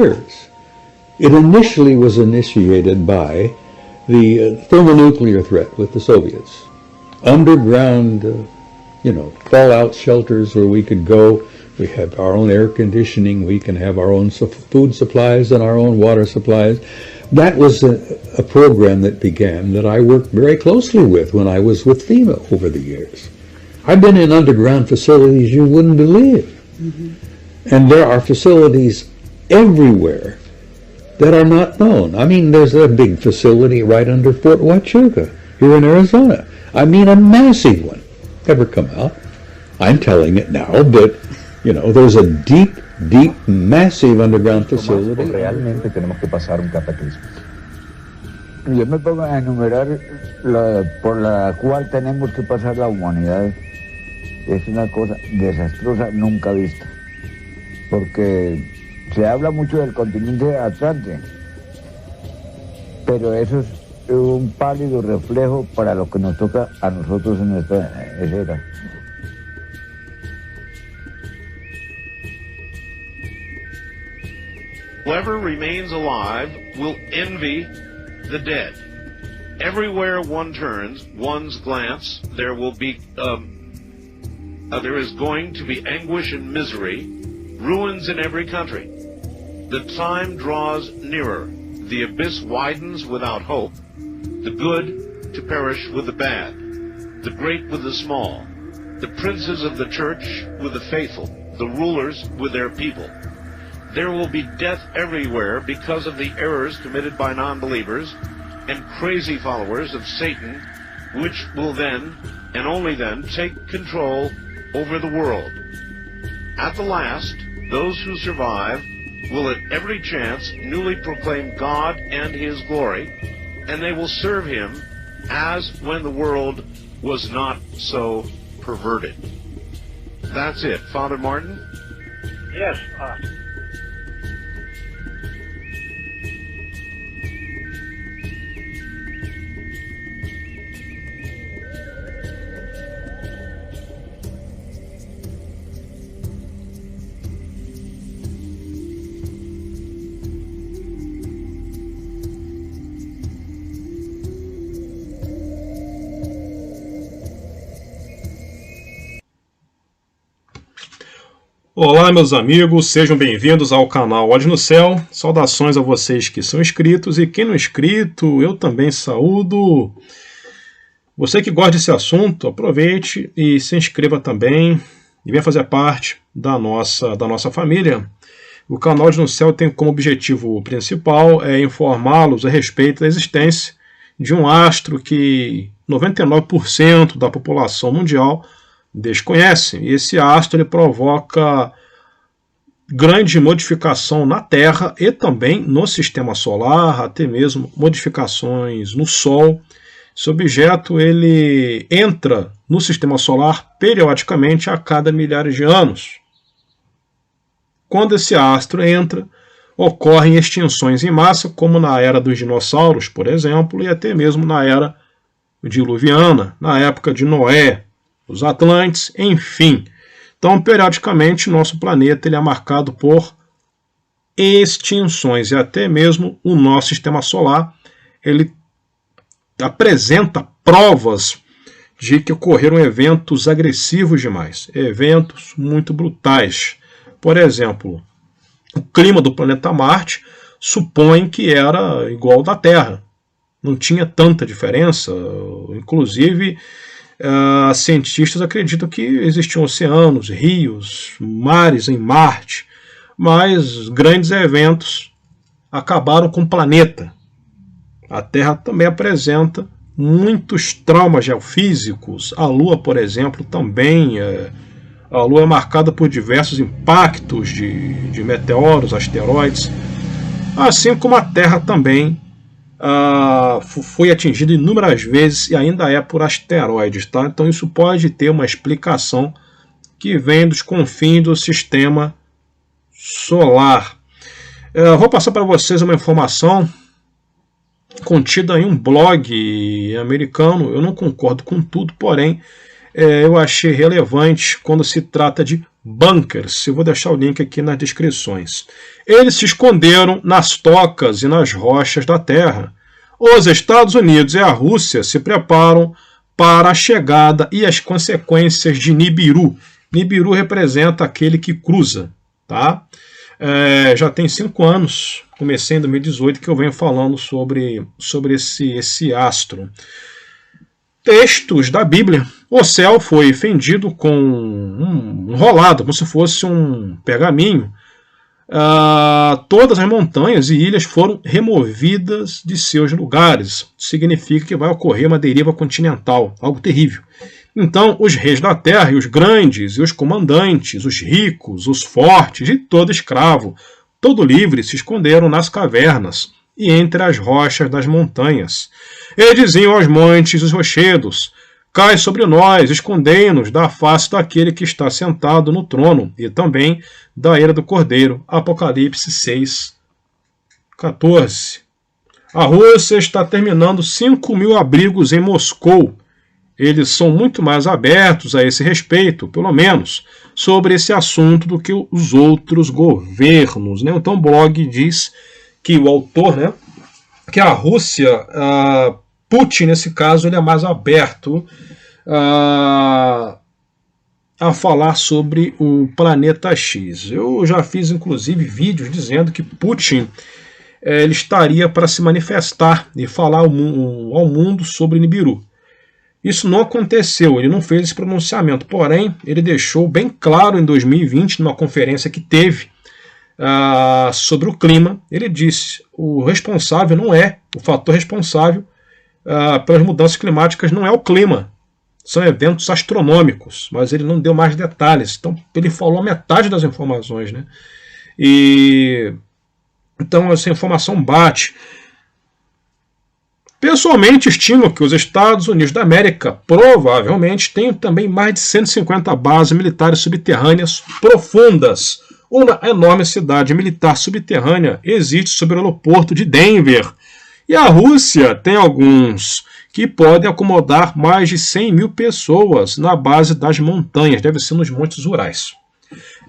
years. It initially was initiated by the thermonuclear threat with the Soviets. Underground, fallout shelters where we could go. We have our own air conditioning. We can have our own food supplies and our own water supplies. That was a program that began that I worked very closely with when I was with FEMA over the years. I've been in underground facilities you wouldn't believe. Mm-hmm. And there are facilities everywhere that are not known. I mean, there's a big facility right under Fort Huachuca here in Arizona. I mean, a massive one. Never come out. I'm telling it now, but, there's a deep, massive underground facility. Realmente tenemos que pasar un cataclismo. Yo me pongo a enumerar por la cual tenemos que pasar la humanidad. Es una cosa desastrosa nunca vista. Porque se habla mucho del continente Atlante, pero eso es un pálido reflejo para lo que nos toca a nosotros en esta era. Whoever remains alive will envy the dead. Everywhere one turns, one's glance, there will be, there is going to be anguish and misery, ruins in every country. The time draws nearer. The abyss widens without hope. The good to perish with the bad. The great with the small. The princes of the church with the faithful. The rulers with their people. There will be death everywhere because of the errors committed by non-believers and crazy followers of Satan, which will then, and only then, take control over the world. At the last, those who survive will at every chance newly proclaim God and His glory, and they will serve Him as when the world was not so perverted. That's it. Father Martin? Yes, Olá, meus amigos, sejam bem-vindos ao canal Olhos no Céu. Saudações a vocês que são inscritos e quem não é inscrito, eu também saúdo. Você que gosta desse assunto, aproveite e se inscreva também e venha fazer parte da nossa família. O canal Olhos no Céu tem como objetivo principal informá-los a respeito da existência de um astro que 99% da população mundial desconhece. E esse astro ele provoca grande modificação na Terra e também no sistema solar, até mesmo modificações no Sol. Esse objeto ele entra no sistema solar periodicamente a cada milhares de anos. Quando esse astro entra, ocorrem extinções em massa, como na era dos dinossauros, por exemplo, e até mesmo na era diluviana, na época de Noé, os Atlantes, enfim. Então, periodicamente, nosso planeta ele é marcado por extinções e até mesmo o nosso sistema solar ele apresenta provas de que ocorreram eventos agressivos demais, eventos muito brutais. Por exemplo, o clima do planeta Marte supõe que era igual ao da Terra. Não tinha tanta diferença, inclusive cientistas acreditam que existiam oceanos, rios, mares em Marte, mas grandes eventos acabaram com o planeta. A Terra também apresenta muitos traumas geofísicos. A Lua, por exemplo, também. A Lua é marcada por diversos impactos de meteoros, asteroides, assim como a Terra também foi atingido inúmeras vezes e ainda é por asteroides, tá? Então isso pode ter uma explicação que vem dos confins do sistema solar. Vou passar para vocês uma informação contida em um blog americano. Eu não concordo com tudo, porém eu achei relevante quando se trata de bunkers. Eu vou deixar o link aqui nas descrições. Eles se esconderam nas tocas e nas rochas da terra. Os Estados Unidos e a Rússia se preparam para a chegada e as consequências de Nibiru. Nibiru representa aquele que cruza, tá? Já tem 5 anos, comecei em 2018, que eu venho falando sobre esse astro. Textos da Bíblia. O céu foi fendido com um rolado, como se fosse um pergaminho. Todas as montanhas e ilhas foram removidas de seus lugares. Significa que vai ocorrer uma deriva continental, algo terrível. Então, os reis da terra, e os grandes, e os comandantes, os ricos, os fortes, e todo escravo, todo livre, se esconderam nas cavernas e entre as rochas das montanhas. E diziam aos montes e os rochedos: cai sobre nós, escondei-nos da face daquele que está sentado no trono, e também da ira do Cordeiro. Apocalipse 6:14. A Rússia está terminando 5.000 abrigos em Moscou. Eles são muito mais abertos a esse respeito, pelo menos, sobre esse assunto do que os outros governos, né? Então o blog diz que o autor, né, que a Rússia, Putin, nesse caso, ele é mais aberto a falar sobre o planeta X. Eu já fiz, inclusive, vídeos dizendo que Putin ele estaria para se manifestar e falar ao mundo sobre Nibiru. Isso não aconteceu, ele não fez esse pronunciamento, porém, ele deixou bem claro em 2020, numa conferência que teve sobre o clima, ele disse: o responsável não é, o fator responsável pelas mudanças climáticas não é o clima, são eventos astronômicos, mas ele não deu mais detalhes, então ele falou a metade das informações, né? Então essa informação bate. Pessoalmente, estimo que os Estados Unidos da América provavelmente tenham também mais de 150 bases militares subterrâneas profundas. Uma enorme cidade militar subterrânea existe sobre o aeroporto de Denver. E a Rússia tem alguns que podem acomodar mais de 100.000 pessoas na base das montanhas, deve ser nos Montes Urais.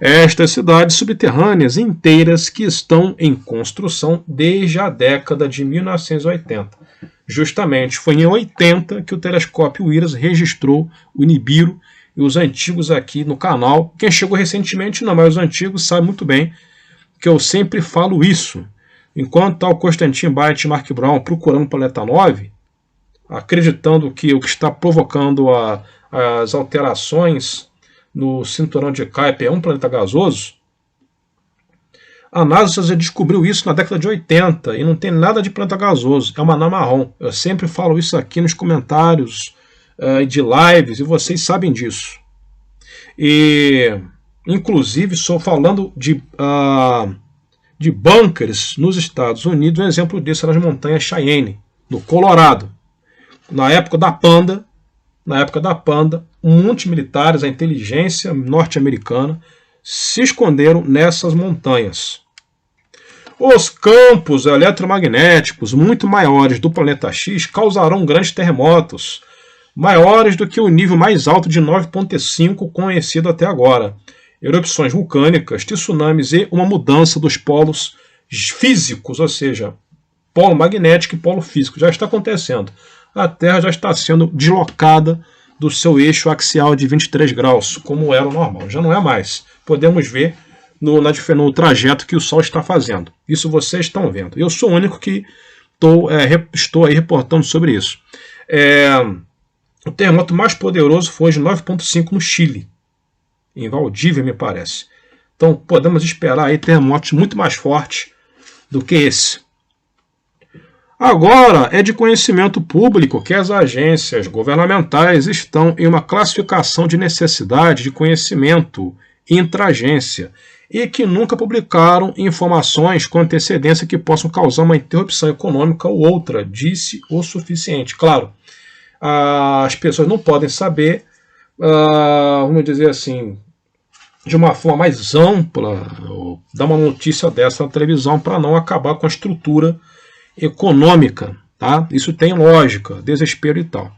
Estas cidades subterrâneas inteiras que estão em construção desde a década de 1980. Justamente foi em 80 que o telescópio IRAS registrou o Nibiru, e os antigos aqui no canal, quem chegou recentemente não, mas os antigos sabem muito bem que eu sempre falo isso. Enquanto está o Constantin Bite e Mark Brown procurando o planeta 9, acreditando que o que está provocando as alterações no cinturão de Kuiper é um planeta gasoso, a NASA já descobriu isso na década de 80 e não tem nada de planeta gasoso, é uma anã marrom. Eu sempre falo isso aqui nos comentários de lives e vocês sabem disso. E, inclusive, estou falando de bunkers nos Estados Unidos. Um exemplo disso é nas montanhas Cheyenne, no Colorado. Na época da Panda, muitos militares, a inteligência norte-americana, se esconderam nessas montanhas. Os campos eletromagnéticos muito maiores do planeta X causarão grandes terremotos, maiores do que o nível mais alto de 9,5 conhecido até agora, erupções vulcânicas, tsunamis e uma mudança dos polos físicos, ou seja, polo magnético e polo físico. Já está acontecendo. A Terra já está sendo deslocada do seu eixo axial de 23 graus, como era o normal. Já não é mais. Podemos ver no trajeto que o Sol está fazendo. Isso vocês estão vendo. Eu sou o único que estou aí reportando sobre isso. O terremoto mais poderoso foi de 9,5 no Chile, em Valdívia, me parece. Então podemos esperar aí terremotos muito mais fortes do que esse. Agora é de conhecimento público que as agências governamentais estão em uma classificação de necessidade de conhecimento intra-agência e que nunca publicaram informações com antecedência que possam causar uma interrupção econômica ou outra, disse o suficiente. Claro, as pessoas não podem saber, vamos dizer assim, de uma forma mais ampla, dar uma notícia dessa na televisão para não acabar com a estrutura econômica, tá? Isso tem lógica, desespero e tal.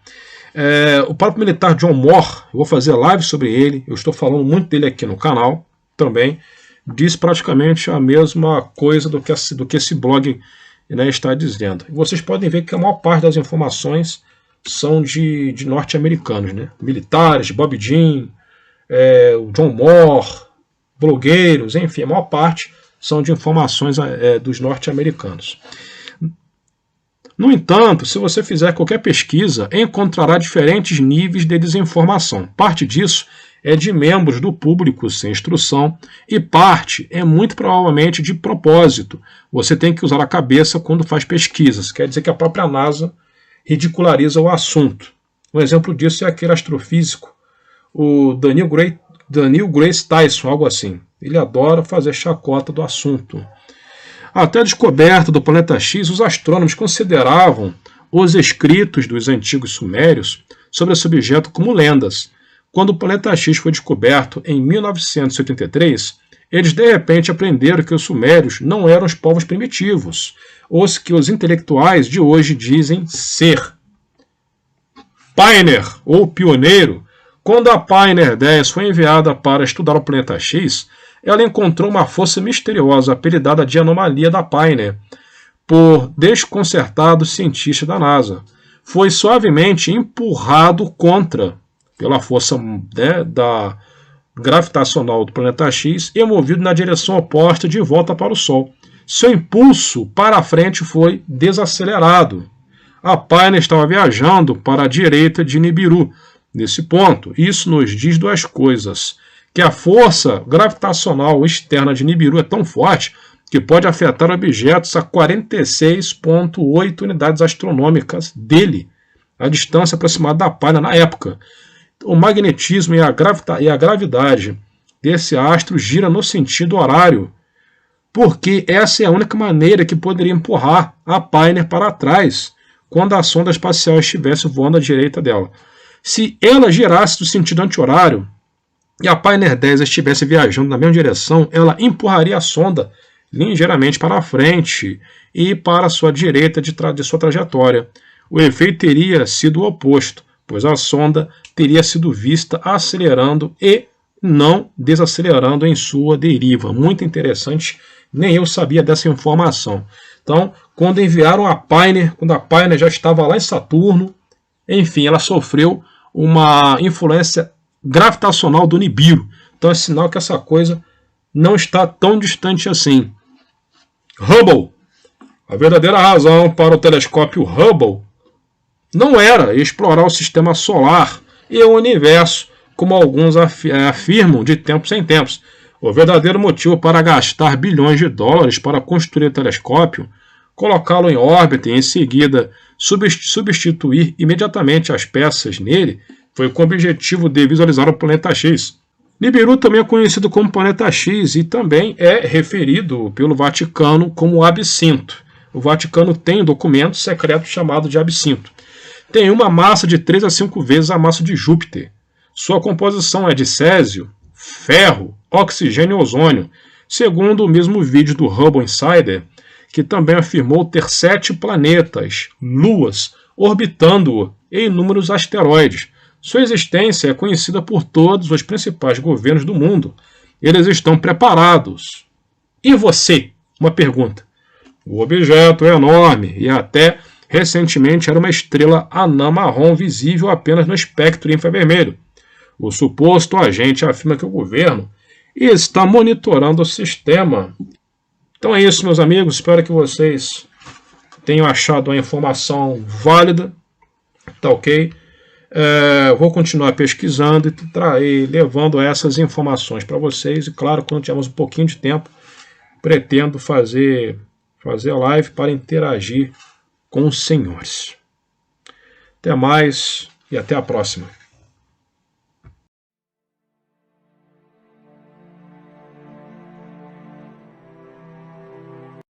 O próprio militar John Moore, eu vou fazer live sobre ele, eu estou falando muito dele aqui no canal também, diz praticamente a mesma coisa do que esse blog, né, está dizendo. E vocês podem ver que a maior parte das informações são de norte-americanos, né? Militares, Bob Jean, o John Moore, blogueiros, enfim, a maior parte são de informações dos norte-americanos. No entanto, se você fizer qualquer pesquisa, encontrará diferentes níveis de desinformação. Parte disso é de membros do público sem instrução e parte é muito provavelmente de propósito. Você tem que usar a cabeça quando faz pesquisas. Quer dizer que a própria NASA ridiculariza o assunto. Um exemplo disso é aquele astrofísico, o Neil Degrasse Tyson, algo assim. Ele adora fazer chacota do assunto. Até a descoberta do planeta X, os astrônomos consideravam os escritos dos antigos sumérios sobre esse objeto como lendas. Quando o planeta X foi descoberto em 1983, eles de repente aprenderam que os sumérios não eram os povos primitivos, os que os intelectuais de hoje dizem ser. Pioneer, ou pioneiro, quando a Pioneer 10 foi enviada para estudar o planeta X, ela encontrou uma força misteriosa apelidada de anomalia da Pioneer, por desconcertados cientistas da NASA. Foi suavemente empurrado contra, pela força, né, da gravitacional do planeta X e movido na direção oposta de volta para o Sol. Seu impulso para a frente foi desacelerado. A Pioneer estava viajando para a direita de Nibiru. Nesse ponto, isso nos diz duas coisas: que a força gravitacional externa de Nibiru é tão forte que pode afetar objetos a 46,8 unidades astronômicas dele, a distância aproximada da Pioneer na época. O magnetismo e a gravidade desse astro gira no sentido horário, porque essa é a única maneira que poderia empurrar a Pioneer para trás quando a sonda espacial estivesse voando à direita dela. Se ela girasse no sentido anti-horário e a Pioneer 10 estivesse viajando na mesma direção, ela empurraria a sonda ligeiramente para a frente e para a sua direita de sua trajetória. O efeito teria sido o oposto, pois a sonda teria sido vista acelerando e não desacelerando em sua deriva. Muito interessante, nem eu sabia dessa informação. Então, quando enviaram a Pioneer, quando a Pioneer já estava lá em Saturno, enfim, ela sofreu uma influência gravitacional do Nibiru. Então é sinal que essa coisa não está tão distante assim. Hubble. A verdadeira razão para o telescópio Hubble não era explorar o sistema solar e o universo, como alguns afirmam de tempos em tempos. O verdadeiro motivo para gastar bilhões de dólares para construir o telescópio, colocá-lo em órbita e em seguida substituir imediatamente as peças nele, foi com o objetivo de visualizar o planeta X. Nibiru também é conhecido como planeta X e também é referido pelo Vaticano como absinto. O Vaticano tem um documento secreto chamado de absinto. Tem uma massa de 3 a 5 vezes a massa de Júpiter. Sua composição é de césio, ferro, oxigênio e ozônio, segundo o mesmo vídeo do Hubble Insider, que também afirmou ter 7 planetas, luas, orbitando-o e inúmeros asteroides. Sua existência é conhecida por todos os principais governos do mundo. Eles estão preparados. E você? Uma pergunta. O objeto é enorme e até recentemente era uma estrela anã marrom visível apenas no espectro infravermelho. O suposto agente afirma que o governo está monitorando o sistema. Então é isso, meus amigos. Espero que vocês tenham achado a informação válida. Tá ok? Vou continuar pesquisando e levando essas informações para vocês. E claro, quando tivermos um pouquinho de tempo, pretendo fazer a live para interagir com os senhores. Até mais e até a próxima.